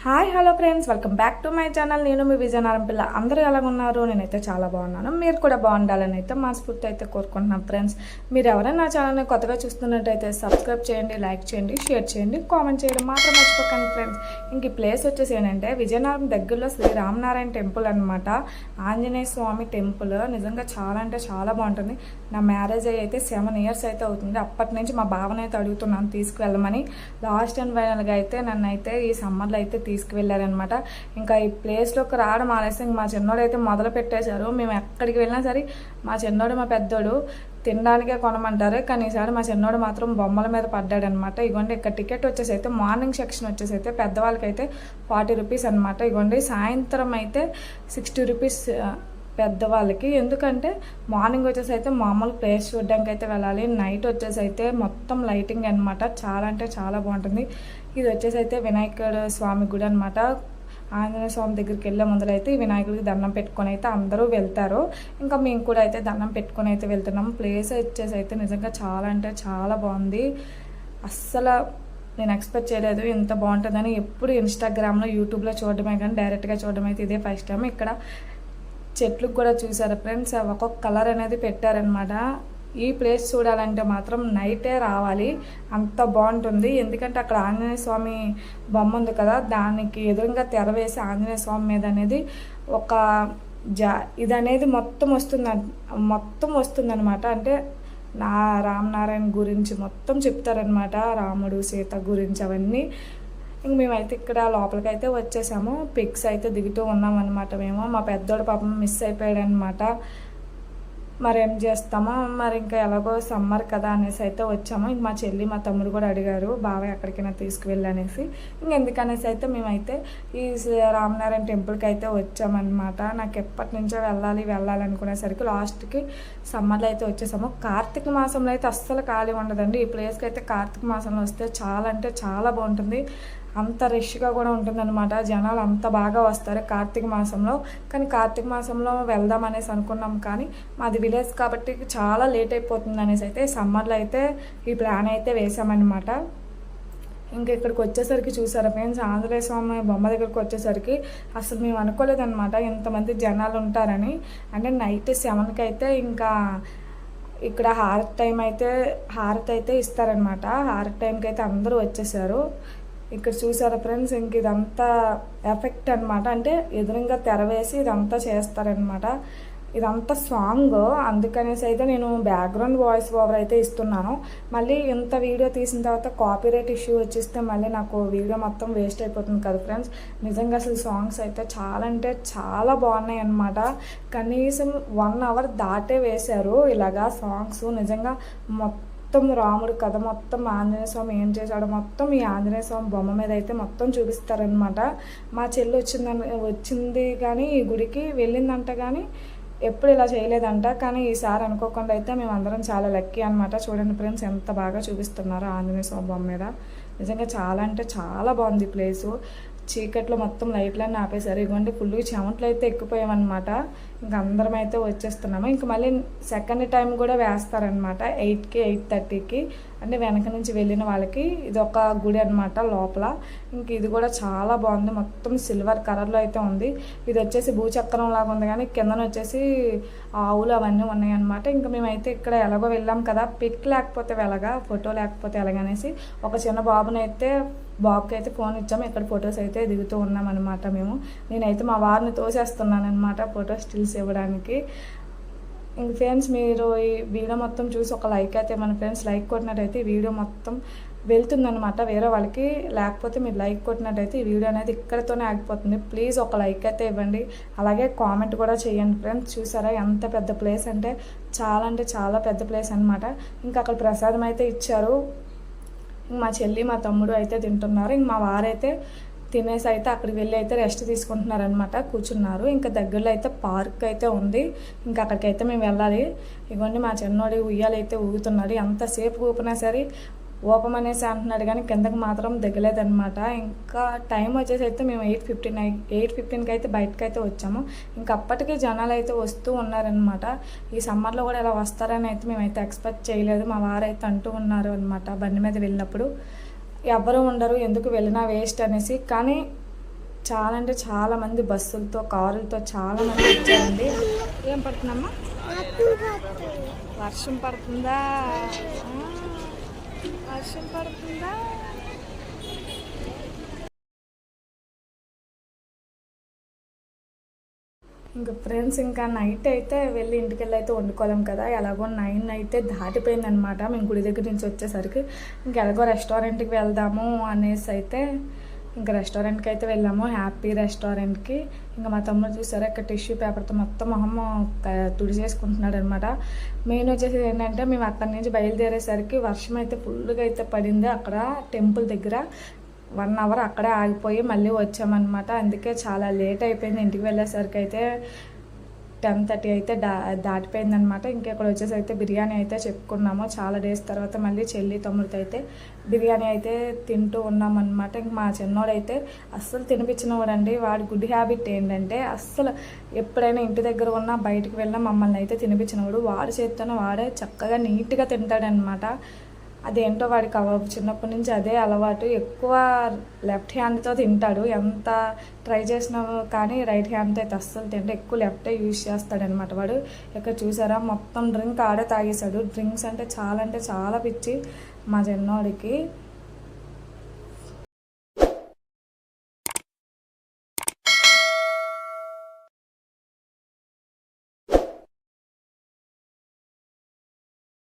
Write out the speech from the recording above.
Hi hello friends, welcome back to my channel. నేను మీ విజయనగరం పిల్ల. అందరూ ఎలా ఉన్నారు? నేనైతే చాలా బాగున్నాను. మీరు కూడా బాగుండాలని అయితే మనస్ఫూర్తి అయితే కోరుకుంటున్నాను ఫ్రెండ్స్. మీరు ఎవరైనా నా ఛానల్ని కొత్తగా చూస్తున్నట్టయితే సబ్స్క్రైబ్ చేయండి, లైక్ చేయండి, షేర్ చేయండి, కామెంట్ చేయడం మాత్రం మర్చిపోకండి ఫ్రెండ్స్. ఇంక ఈ ప్లేస్ వచ్చేసి ఏంటంటే విజయనగరం దగ్గరలో శ్రీ రామనారాయణ టెంపుల్ అనమాట. ఆంజనేయ స్వామి టెంపుల్ నిజంగా చాలా అంటే చాలా బాగుంటుంది. నా మ్యారేజ్ అయితే 7 years అయితే అవుతుంది. అప్పటి నుంచి మా బావని అయితే అడుగుతున్నాను తీసుకువెళ్ళమని. లాస్ట్ అండ్ ఫైనల్గా అయితే నన్ను అయితే ఈ సమ్మర్లో అయితే తీసుకువెళ్ళారనమాట. ఇంకా ఈ ప్లేస్లోకి రావడం ఆలస్యం మా చిన్నోడు అయితే మొదలు పెట్టేశారు. మేము ఎక్కడికి వెళ్ళినా సరే మా చిన్నోడు మా పెద్దోడు తినడానికే కొనమంటారు, కానీ ఈసారి మా చిన్నోడు మాత్రం బొమ్మల మీద పడ్డాడనమాట. ఇగోండి ఇక్కడ టికెట్ వచ్చేసి అయితే మార్నింగ్ సెక్షన్ వచ్చేసి అయితే పెద్దవాళ్ళకైతే 40 rupees అనమాట. ఇగోండి సాయంత్రం అయితే 60 rupees పెద్దవాళ్ళకి. ఎందుకంటే మార్నింగ్ వచ్చేసి అయితే మామూలు ప్లేస్ చూడడానికి అయితే వెళ్ళాలి. నైట్ వచ్చేసి అయితే మొత్తం లైటింగ్ అనమాట. చాలా అంటే చాలా బాగుంటుంది. ఇది వచ్చేసి అయితే వినాయకుడు స్వామి గుడి అనమాట. ఆంజనేయ స్వామి దగ్గరికి వెళ్ళే ముందరైతే ఈ వినాయకుడికి దండం పెట్టుకొని అయితే అందరూ వెళ్తారు. ఇంకా మేము కూడా అయితే దండం పెట్టుకొని అయితే వెళ్తున్నాం. ప్లేస్ వచ్చేసి అయితే నిజంగా చాలా అంటే చాలా బాగుంది. అస్సలు నేను ఎక్స్పెక్ట్ చేయలేదు ఇంత బాగుంటుందని. ఎప్పుడు ఇన్స్టాగ్రామ్లో యూట్యూబ్లో చూడడమే కానీ డైరెక్ట్గా చూడడం అయితే ఇదే ఫస్ట్ టైం. ఇక్కడ చెట్లు కూడా చూసారు ఫ్రెండ్స్, ఒక్కొక్క కలర్ అనేది పెట్టారనమాట. ఈ ప్లేస్ చూడాలంటే మాత్రం నైటే రావాలి, అంత బాగుంటుంది. ఎందుకంటే అక్కడ ఆంజనేయ స్వామి బొమ్మ ఉంది కదా, దానికి ఎదురుగా తెర వేసి ఆంజనేయ స్వామి మీద అనేది ఒక ఇది అనేది మొత్తం వస్తుందన్నమాట. అంటే రామనారాయణ గురించి మొత్తం చెప్తారనమాట, రాముడు సీత గురించి అవన్నీ. ఇంక మేమైతే ఇక్కడ లోపలికి అయితే వచ్చేసాము. పిక్స్ అయితే దిగుతూ ఉన్నాం అనమాట. మేము మా పెద్దోడు పాపం మిస్ అయిపోయాడు అనమాట. మరి ఏం చేస్తామో మరి, ఇంకా ఎలాగో సమ్మర్ కదా అనేసి అయితే వచ్చాము. ఇంక మా చెల్లి మా తమ్ముడు కూడా అడిగారు బాబాయ్ ఎక్కడికైనా తీసుకువెళ్ళనేసి. ఇంకెందుకనేసి అయితే మేమైతే ఈ రామనారాయణ టెంపుల్కి అయితే వచ్చామన్నమాట. నాకు ఎప్పటి నుంచో వెళ్ళాలనుకునేసరికి లాస్ట్కి సమ్మర్లో అయితే వచ్చేసాము. కార్తీక మాసంలో అయితే అస్సలు ఖాళీ ఉండదండి. ఈ ప్లేస్కి అయితే కార్తీక మాసంలో వస్తే చాలా అంటే చాలా బాగుంటుంది. అంత రష్గా కూడా ఉంటుందన్నమాట. జనాలు అంత బాగా వస్తారు కార్తీక మాసంలో. కానీ కార్తీక మాసంలో వెళ్దాం అనేసి అనుకున్నాం, కానీ మాది విలేజ్ కాబట్టి చాలా లేట్ అయిపోతుంది అనేసి అయితే సమ్మర్లో అయితే ఈ ప్లాన్ అయితే వేసామన్నమాట. ఇంకా ఇక్కడికి వచ్చేసరికి చూసారా ఫ్రెండ్స్, ఆంజనేయ స్వామి బొమ్మ దగ్గరికి వచ్చేసరికి అసలు మేము అనుకోలేదన్నమాట ఇంతమంది జనాలు ఉంటారని. అంటే నైట్ 7కి అయితే ఇంకా ఇక్కడ హారతి అయితే ఇస్తారనమాట. హారతి టైంకి అయితే అందరూ వచ్చేసారు. ఇక్కడ చూసారా ఫ్రెండ్స్, ఇంక ఇదంతా ఎఫెక్ట్ అనమాట. అంటే ఎదురుగా తెర వేసి ఇదంతా చేస్తారనమాట. ఇదంతా సాంగ్, అందుకనేసి అయితే నేను బ్యాక్గ్రౌండ్ వాయిస్ ఓవర్ అయితే ఇస్తున్నాను. మళ్ళీ ఇంత వీడియో తీసిన తర్వాత కాపీరైట్ ఇష్యూ వచ్చేస్తే మళ్ళీ నాకు వీడియో మొత్తం వేస్ట్ అయిపోతుంది కదా ఫ్రెండ్స్. నిజంగా అసలు సాంగ్స్ అయితే చాలా అంటే చాలా బాగున్నాయి అన్నమాట. కనీసం 1 hour దాటే వేశారు ఇలాగా సాంగ్స్. నిజంగా మొత్తం రాముడు కథ మొత్తం, ఆంజనేయ స్వామి ఏం చేశాడో మొత్తం ఈ ఆంజనేయ స్వామి బొమ్మ మీద అయితే మొత్తం చూపిస్తారనమాట. మా చెల్లి వచ్చింది కానీ ఈ గుడికి వెళ్ళిందంట, కానీ ఎప్పుడు ఇలా చేయలేదంట. కానీ ఈసారి అనుకోకుండా అయితే మేమందరం చాలా లక్కీ అనమాట. చూడండి ఫ్రెండ్స్ ఎంత బాగా చూపిస్తున్నారు ఆంజనేయ స్వామి బొమ్మ మీద. నిజంగా చాలా అంటే చాలా బాగుంది ప్లేసు. చీకట్లో మొత్తం లైట్లన్నీ ఆపేశారు. ఇదిగోండి ఫుల్గా చెమట్లు అయితే ఎక్కిపోయామన్నమాట. ఇంకా అందరం అయితే వచ్చేస్తున్నాము. ఇంక మళ్ళీ సెకండ్ టైం కూడా వేస్తారనమాట 8కి 8:30కి. అంటే వెనక నుంచి వెళ్ళిన వాళ్ళకి ఇది ఒక గుడి అనమాట లోపల. ఇంక ఇది కూడా చాలా బాగుంది, మొత్తం సిల్వర్ కలర్లో అయితే ఉంది. ఇది వచ్చేసి భూచక్రం లాగా ఉంది, కానీ కిందన వచ్చేసి ఆవులు అవన్నీ ఉన్నాయన్నమాట. ఇంకా మేమైతే ఇక్కడ ఎలాగో వెళ్ళాం కదా, పిక్ లేకపోతే ఎలాగా, ఫోటో లేకపోతే ఎలాగనేసి ఒక చిన్న బాబుకి అయితే ఫోన్ ఇచ్చాము. ఇక్కడ ఫొటోస్ అయితే దిగుతూ ఉన్నాం అనమాట మేము. నేనైతే మా వారిని తోసేస్తున్నాను అనమాట ఫోటో స్టిల్స్ ఇవ్వడానికి. ఇంక ఫ్రెండ్స్ మీరు ఈ వీడియో మొత్తం చూసి ఒక లైక్ అయితే మన ఫ్రెండ్స్ లైక్ కొట్టినట్టయితే ఈ వీడియో మొత్తం వెళ్తుందనమాట వేరే వాళ్ళకి. లేకపోతే మీరు లైక్ కొట్టినట్టయితే ఈ వీడియో అనేది ఇక్కడితోనే ఆగిపోతుంది. ప్లీజ్ ఒక లైక్ అయితే ఇవ్వండి, అలాగే కామెంట్ కూడా చేయండి ఫ్రెండ్స్. చూసారా ఎంత పెద్ద ప్లేస్ అంటే చాలా పెద్ద ప్లేస్ అనమాట. ఇంకా అక్కడ ప్రసాదం అయితే ఇచ్చారు. మా చెల్లి మా తమ్ముడు అయితే తింటున్నారు. ఇంక మా వారైతే తినేసి అయితే అక్కడికి వెళ్ళి అయితే రెస్ట్ తీసుకుంటున్నారనమాట, కూర్చున్నారు. ఇంకా దగ్గరలో అయితే పార్క్ అయితే ఉంది, ఇంకా అక్కడికైతే మేము వెళ్ళాలి. ఇవన్నీ మా చిన్నోడి ఉయ్యాలైతే ఊగుతున్నాడు. ఎంతసేపు ఊపినా సరే ఓపమనేసి అంటున్నాడు, కానీ కిందకి మాత్రం దిగలేదనమాట. ఇంకా టైం వచ్చేసి అయితే మేము 8:15కి అయితే బయటకు అయితే వచ్చాము. ఇంకా అప్పటికి జనాలు అయితే వస్తూ ఉన్నారనమాట. ఈ సమ్మర్లో కూడా ఇలా వస్తారని అయితే మేమైతే ఎక్స్పెక్ట్ చేయలేదు. మా వారైతే అంటూ ఉన్నారు అనమాట బండి మీద వెళ్ళినప్పుడు, ఎవ్వరూ ఉండరు ఎందుకు వెళ్ళినా వేస్ట్ అనేసి. కానీ చాలా అంటే చాలా మంది బస్సులతో కారులతో చాలా మంది వచ్చారండి. ఏం పడుతుందమ్మా? వర్షం పడుతుందా? వర్షం పడుతుందా? ఇంకా ఫ్రెండ్స్ ఇంకా నైట్ అయితే వెళ్ళి ఇంటికి వెళ్ళి అయితే వండుకోలేం కదా, ఎలాగో 9 అయితే దాటిపోయిందనమాట మేము గుడి దగ్గర నుంచి వచ్చేసరికి. ఎలాగో రెస్టారెంట్కి వెళ్దాము అనేసి అయితే ఇంకా రెస్టారెంట్కి అయితే వెళ్ళాము, హ్యాపీ రెస్టారెంట్కి. ఇంకా మా తమ్ముడు చూసారా ఇక్కడ టిష్యూ పేపర్తో మొత్తం మొహం తుడిచేసుకుంటున్నాడు అనమాట. మెయిన్ వచ్చేసి ఏంటంటే మేము అక్కడి నుంచి బయలుదేరేసరికి వర్షం అయితే ఫుల్గా అయితే పడింది అక్కడ టెంపుల్ దగ్గర. 1 అవర్ అక్కడే ఆగిపోయి మళ్ళీ వచ్చామన్నమాట. అందుకే చాలా లేట్ అయిపోయింది. ఇంటికి వెళ్ళేసరికి అయితే 10:30 అయితే దాటిపోయిందనమాట. ఇంకెక్కడ వచ్చేసి అయితే బిర్యానీ అయితే చెప్పుకున్నాము. చాలా డేస్ తర్వాత మళ్ళీ చెల్లి తమ్ముడితో అయితే బిర్యానీ అయితే తింటూ ఉన్నామన్నమాట. ఇంక మా చిన్నోడైతే అస్సలు తినిపించినవాడండి. వాడి గుడ్ హ్యాబిట్ ఏంటంటే అస్సలు ఎప్పుడైనా ఇంటి దగ్గర ఉన్నా బయటికి వెళ్ళినా మమ్మల్ని అయితే తినిపించినవాడు. వాడి చేత్తోనే వాడే చక్కగా నీట్గా తింటాడనమాట. అదేంటో వాడికి చిన్నప్పటి నుంచి అదే అలవాటు. ఎక్కువ లెఫ్ట్ హ్యాండ్తో తింటాడు. ఎంత ట్రై చేసినా కానీ రైట్ హ్యాండ్తో అయితే అస్సలు తింటే ఎక్కువ లెఫ్టే యూజ్ చేస్తాడనమాట వాడు. ఇక్కడ చూసారా మొత్తం డ్రింక్ ఆడే తాగేశాడు. డ్రింక్స్ అంటే చాలా పిచ్చి మా చిన్నోడికి.